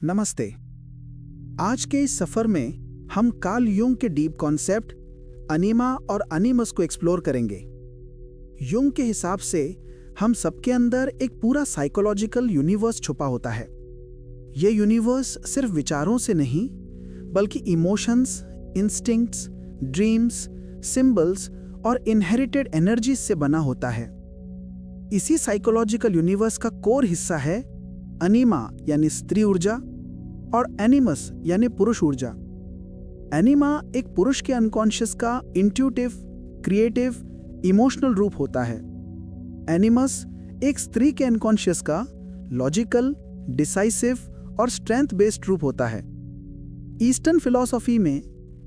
नमस्ते। आज के इस सफर में हम कार्ल युंग के डीप कॉन्सेप्ट अनीमा और अनिमस को एक्सप्लोर करेंगे। युंग के हिसाब से हम सबके अंदर एक पूरा साइकोलॉजिकल यूनिवर्स छुपा होता है। ये यूनिवर्स सिर्फ विचारों से नहीं, बल्कि इमोशंस, इंस्टिंक्ट्स, ड्रीम्स, सिंबल्स और इनहेरिटेड एनर्जीज से बना होता है। इसी साइकोलॉजिकल यूनिवर्स का कोर हिस्सा है अनीमा यानी स्त्री ऊर्जा और एनिमस यानी पुरुष ऊर्जा। एनीमा एक पुरुष के अनकॉन्शियस का इंट्यूटिव, क्रिएटिव, इमोशनल रूप होता है। एनिमस एक स्त्री के अनकॉन्शियस का लॉजिकल, डिसाइसिव और स्ट्रेंथ बेस्ड रूप होता है। ईस्टर्न फिलॉसफी में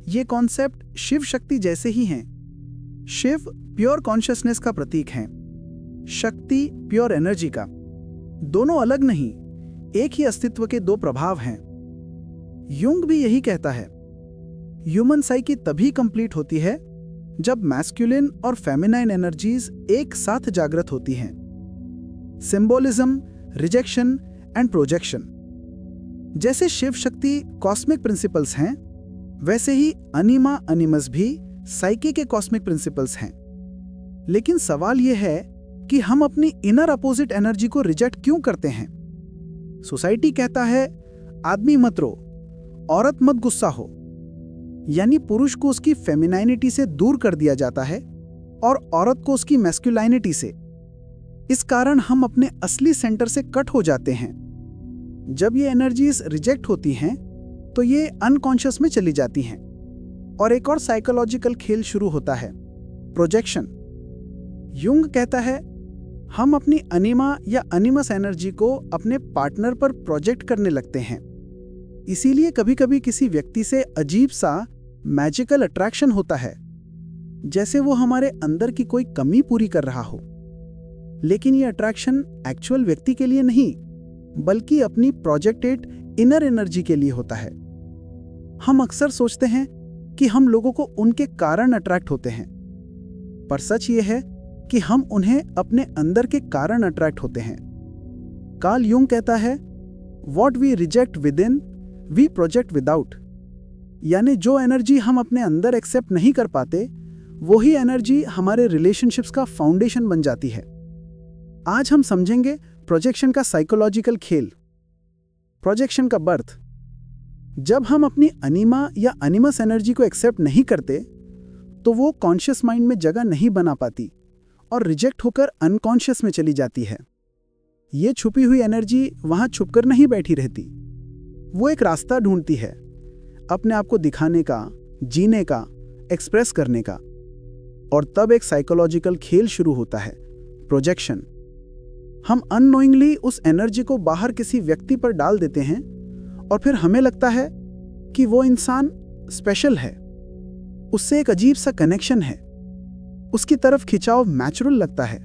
ये कॉन्सेप्ट शिव शक्ति जैसे ही हैं। शिव प्योर कॉन्शियसनेस का प्रतीक हैं, शक्ति प्योर एनर्जी का। दोनों अलग नहीं, एक ही अस्तित्व के दो प्रभाव हैं। युंग भी यही कहता है। ह्यूमन साइकी तभी कंप्लीट होती है जब मैस्कुलिन और फेमिनाइन एनर्जीज एक साथ जागृत होती हैं। Symbolism, rejection and projection. जैसे शिव शक्ति कॉस्मिक प्रिंसिपल्स हैं, वैसे ही अनीमा अनिमस भी साइकी के कॉस्मिक प्रिंसिपल्स हैं। लेकिन सवाल यह है कि हम अपनी इनर अपोजिट एनर्जी को रिजेक्ट क्यों करते हैं? सोसाइटी कहता है आदमी मत रो, औरत मत गुस्सा हो, यानी पुरुष को उसकी फेमिनाइनिटी से दूर कर दिया जाता है और औरत को उसकी मैस्कुलाइनिटी से। इस कारण हम अपने असली सेंटर से कट हो जाते हैं। जब ये एनर्जीज रिजेक्ट होती हैं तो ये अनकॉन्शियस में चली जाती हैं और एक और साइकोलॉजिकल खेल शुरू होता है, प्रोजेक्शन। युंग कहता है हम अपनी अनीमा या अनिमस एनर्जी को अपने पार्टनर पर प्रोजेक्ट करने लगते हैं। इसीलिए कभी कभी किसी व्यक्ति से अजीब सा मैजिकल अट्रैक्शन होता है, जैसे वो हमारे अंदर की कोई कमी पूरी कर रहा हो। लेकिन ये अट्रैक्शन एक्चुअल व्यक्ति के लिए नहीं, बल्कि अपनी प्रोजेक्टेड इनर एनर्जी के लिए होता है। हम अक्सर सोचते हैं कि हम लोगों को उनके कारण अट्रैक्ट होते हैं, पर सच ये है कि हम उन्हें अपने अंदर के कारण अट्रैक्ट होते हैं। कार्ल युंग कहता है what we reject within we project without, यानी जो एनर्जी हम अपने अंदर एक्सेप्ट नहीं कर पाते, वही एनर्जी हमारे रिलेशनशिप्स का फाउंडेशन बन जाती है। आज हम समझेंगे प्रोजेक्शन का साइकोलॉजिकल खेल। प्रोजेक्शन का बर्थ। जब हम अपनी अनीमा या अनिमस एनर्जी को एक्सेप्ट नहीं करते, तो वो कॉन्शियस माइंड में जगह नहीं बना पाती और रिजेक्ट होकर अनकॉन्शियस में चली जाती है। ये छुपी हुई एनर्जी वहां छुपकर नहीं बैठी रहती, वो एक रास्ता ढूंढती है अपने आप को दिखाने का, जीने का, एक्सप्रेस करने का। और तब एक साइकोलॉजिकल खेल शुरू होता है, प्रोजेक्शन। हम अननोइंगली उस एनर्जी को बाहर किसी व्यक्ति पर डाल देते हैं और फिर हमें लगता है कि वो इंसान स्पेशल है, उससे एक अजीब सा कनेक्शन है, उसकी तरफ खिंचाव नेचुरल लगता है।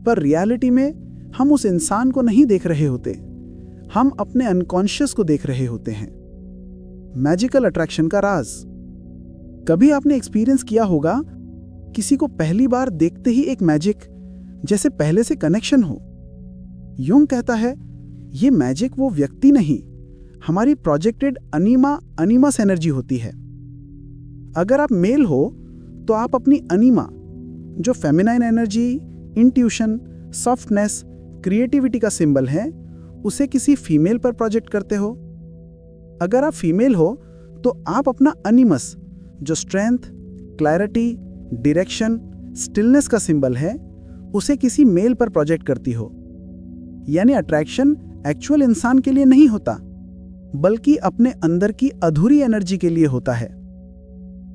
पर रियलिटी में हम उस इंसान को नहीं देख रहे होते, हम अपने अनकॉन्शियस को देख रहे होते हैं। मैजिकल अट्रैक्शन का राज। कभी आपने एक्सपीरियंस किया होगा किसी को पहली बार देखते ही एक मैजिक, जैसे पहले से कनेक्शन हो। युंग कहता है ये मैजिक वो व्यक्ति नहीं, हमारी प्रोजेक्टेड अनीमा अनिमस एनर्जी होती है। अगर आप मेल हो तो आप अपनी अनीमा, जो feminine energy, intuition, softness, creativity का सिंबल है, उसे किसी फीमेल पर प्रोजेक्ट करते हो। अगर आप फीमेल हो तो आप अपना अनिमस, जो स्ट्रेंथ, क्लैरिटी, डायरेक्शन, स्टिलनेस का सिंबल है, उसे किसी मेल पर प्रोजेक्ट करती हो। यानी अट्रैक्शन एक्चुअल इंसान के लिए नहीं होता, बल्कि अपने अंदर की अधूरी एनर्जी के लिए होता है।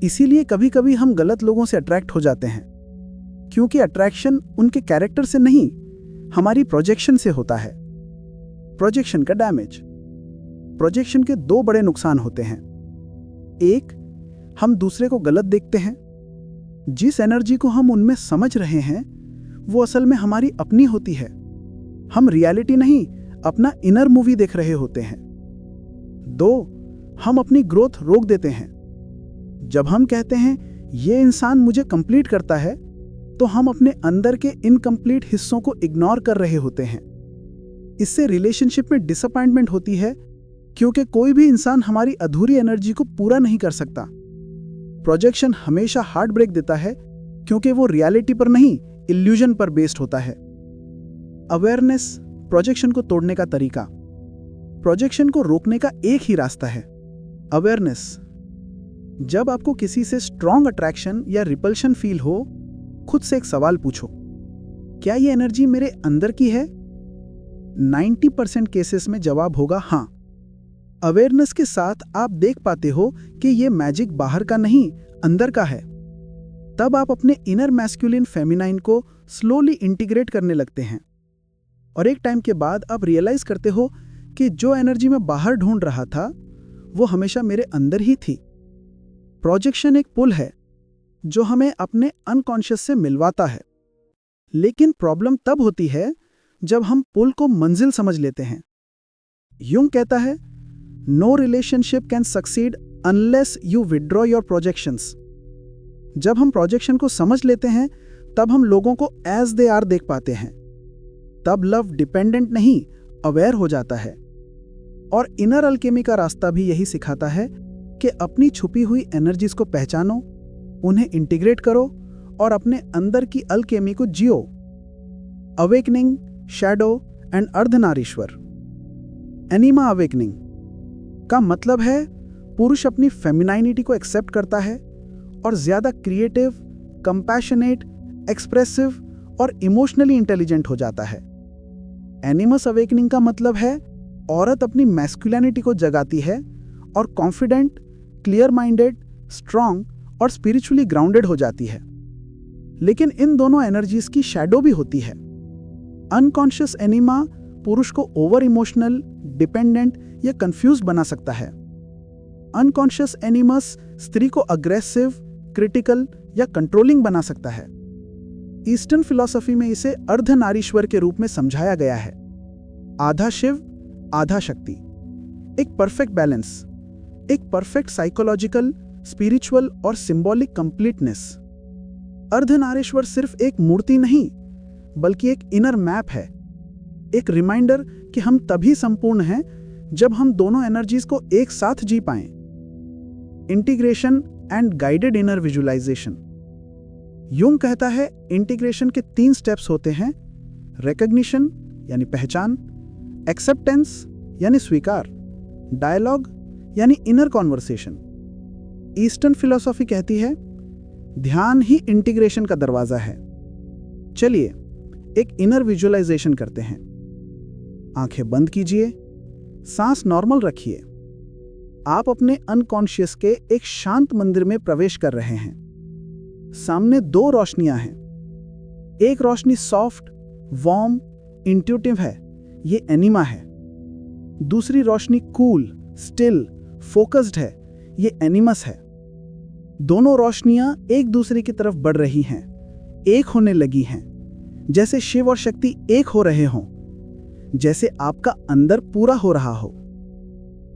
इसीलिए कभी कभी हम गलत लोगों से अट्रैक्ट हो जाते हैं, क्योंकि अट्रैक्शन उनके कैरेक्टर से नहीं, हमारी प्रोजेक्शन से होता है। प्रोजेक्शन का डैमेज। प्रोजेक्शन के दो बड़े नुकसान होते हैं। एक, हम दूसरे को गलत देखते हैं। जिस एनर्जी को हम उनमें समझ रहे हैं, वो असल में हमारी अपनी होती है। हम रियलिटी नहीं, अपना इनर मूवी देख रहे होते हैं। दो, हम अपनी ग्रोथ रोक देते हैं। जब हम कहते हैं ये इंसान मुझे कंप्लीट करता है, तो हम अपने अंदर के इनकम्प्लीट हिस्सों को इग्नोर कर रहे होते हैं। इससे रिलेशनशिप में डिसअपॉइंटमेंट होती है क्योंकि कोई भी इंसान हमारी अधूरी एनर्जी को पूरा नहीं कर सकता। प्रोजेक्शन हमेशा हार्ट ब्रेक देता है क्योंकि वो रियलिटी पर नहीं, इल्यूजन पर बेस्ड होता है। अवेयरनेस प्रोजेक्शन को तोड़ने का तरीका। प्रोजेक्शन को रोकने का एक ही रास्ता है, अवेयरनेस। जब आपको किसी से स्ट्रॉन्ग अट्रैक्शन या रिपल्शन फील हो, खुद से एक सवाल पूछो, क्या ये एनर्जी मेरे अंदर की है? 90% केसेस में जवाब होगा हाँ। अवेयरनेस के साथ आप देख पाते हो कि ये मैजिक बाहर का नहीं, अंदर का है। तब आप अपने इनर मैस्कुलिन फेमिनाइन को स्लोली इंटीग्रेट करने लगते हैं और एक टाइम के बाद आप रियलाइज करते हो कि जो एनर्जी मैं बाहर ढूंढ रहा था वो हमेशा मेरे अंदर ही थी। प्रोजेक्शन एक पुल है जो हमें अपने अनकॉन्शियस से मिलवाता है, लेकिन प्रॉब्लम तब होती है जब हम पुल को मंजिल समझ लेते हैं। यूंग कहता है, no relationship can succeed unless you withdraw your projections. जब हम प्रोजेक्शन को समझ लेते हैं तब हम लोगों को एज दे आर देख पाते हैं। तब लव डिपेंडेंट नहीं, अवेयर हो जाता है। और इनर अल्केमी का रास्ता भी यही सिखाता है कि अपनी छुपी हुई एनर्जीज को पहचानो, उन्हें इंटीग्रेट करो और अपने अंदर की अल्केमी को जियो। Awakening, shadow and Ardhanarishvara. Anima awakening का मतलब है पुरुष अपनी फेमिनाइनिटी को एक्सेप्ट करता है और ज्यादा क्रिएटिव, कंपैशनेट, एक्सप्रेसिव और इमोशनली इंटेलिजेंट हो जाता है। एनिमस अवेकनिंग का मतलब है औरत अपनी मैस्कुलिनिटी को जगाती है और कॉन्फिडेंट, क्लियर माइंडेड, स्ट्रांग और स्पिरिचुअली ग्राउंडेड हो जाती है। लेकिन इन दोनों एनर्जीज की शैडो भी होती है। अनकॉन्शियस एनिमा पुरुष को ओवर इमोशनल, डिपेंडेंट या कंफ्यूज बना सकता है। अनकॉन्शियस एनिमस स्त्री को अग्रेसिव, क्रिटिकल या कंट्रोलिंग बना सकता है। ईस्टर्न फिलॉसफी में इसे अर्धनारीश्वर के रूप में समझाया गया है, आधा शिव, आधा शक्ति। एक परफेक्ट बैलेंस, एक परफेक्ट साइकोलॉजिकल, स्पिरिचुअल और सिंबॉलिक कंप्लीटनेस। अर्धनारीश्वर सिर्फ एक मूर्ति नहीं, बल्कि एक इनर मैप है, एक रिमाइंडर कि हम तभी संपूर्ण हैं जब हम दोनों एनर्जीज को एक साथ जी पाएं। Integration and guided inner visualisation. Jung कहता है इंटीग्रेशन के 3 स्टेप्स होते हैं, रिकॉग्निशन यानी पहचान, एक्सेप्टेंस यानी स्वीकार, डायलॉग यानी इनर कॉन्वर्सेशन। ईस्टर्न फिलॉसफी कहती है ध्यान ही इंटीग्रेशन का दरवाजा है। चलिए एक इनर विजुअलाइजेशन करते हैं। आंखें बंद कीजिए, सांस नॉर्मल रखिए। आप अपने अनकॉन्शियस के एक शांत मंदिर में प्रवेश कर रहे हैं। सामने 2 रोशनियां हैं। एक रोशनी सॉफ्ट, वार्म, इंट्यूटिव है, ये एनिमा है। दूसरी रोशनी कूल, स्टिल, फोकस्ड है, ये एनिमस है। दोनों रोशनियां एक दूसरे की तरफ बढ़ रही हैं, एक होने लगी हैं, जैसे शिव और शक्ति एक हो रहे हों, जैसे आपका अंदर पूरा हो रहा हो।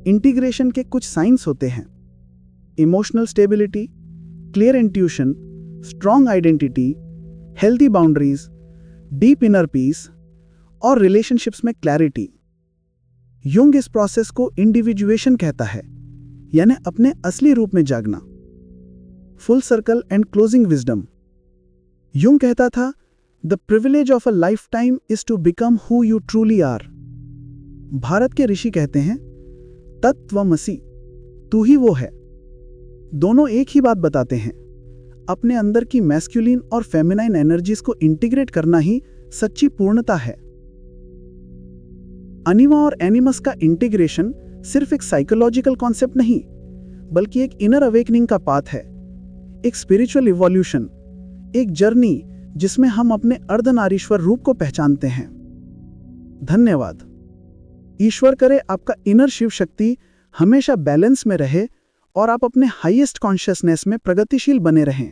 इंटीग्रेशन के कुछ साइंस होते हैं, emotional stability, clear intuition, strong identity, healthy boundaries, deep inner peace और रिलेशनशिप्स में क्लैरिटी। यूंग इस प्रोसेस को इंडिविजुएशन कहता है, यानी अपने असली रूप में जागना। Full circle and closing wisdom. Jung कहता था the privilege of a lifetime is to become who you truly are. Bharat के ऋषि कहते हैं तत्वमसि, तू ही वो है। दोनों एक ही बात बताते हैं, अपने अंदर की मैस्कुलिन और फेमिनाइन एनर्जीज को इंटीग्रेट करना ही सच्ची पूर्णता है। अनिमा और एनिमस का इंटीग्रेशन सिर्फ एक साइकोलॉजिकल कॉन्सेप्ट नहीं, बल्कि एक इनर अवेकनिंग का पाथ है, एक स्पिरिचुअल इवोल्यूशन, एक जर्नी जिसमें हम अपने अर्धनारीश्वर रूप को पहचानते हैं। धन्यवाद। ईश्वर करे आपका इनर शिव शक्ति हमेशा बैलेंस में रहे और आप अपने हाईएस्ट कॉन्शियसनेस में प्रगतिशील बने रहें।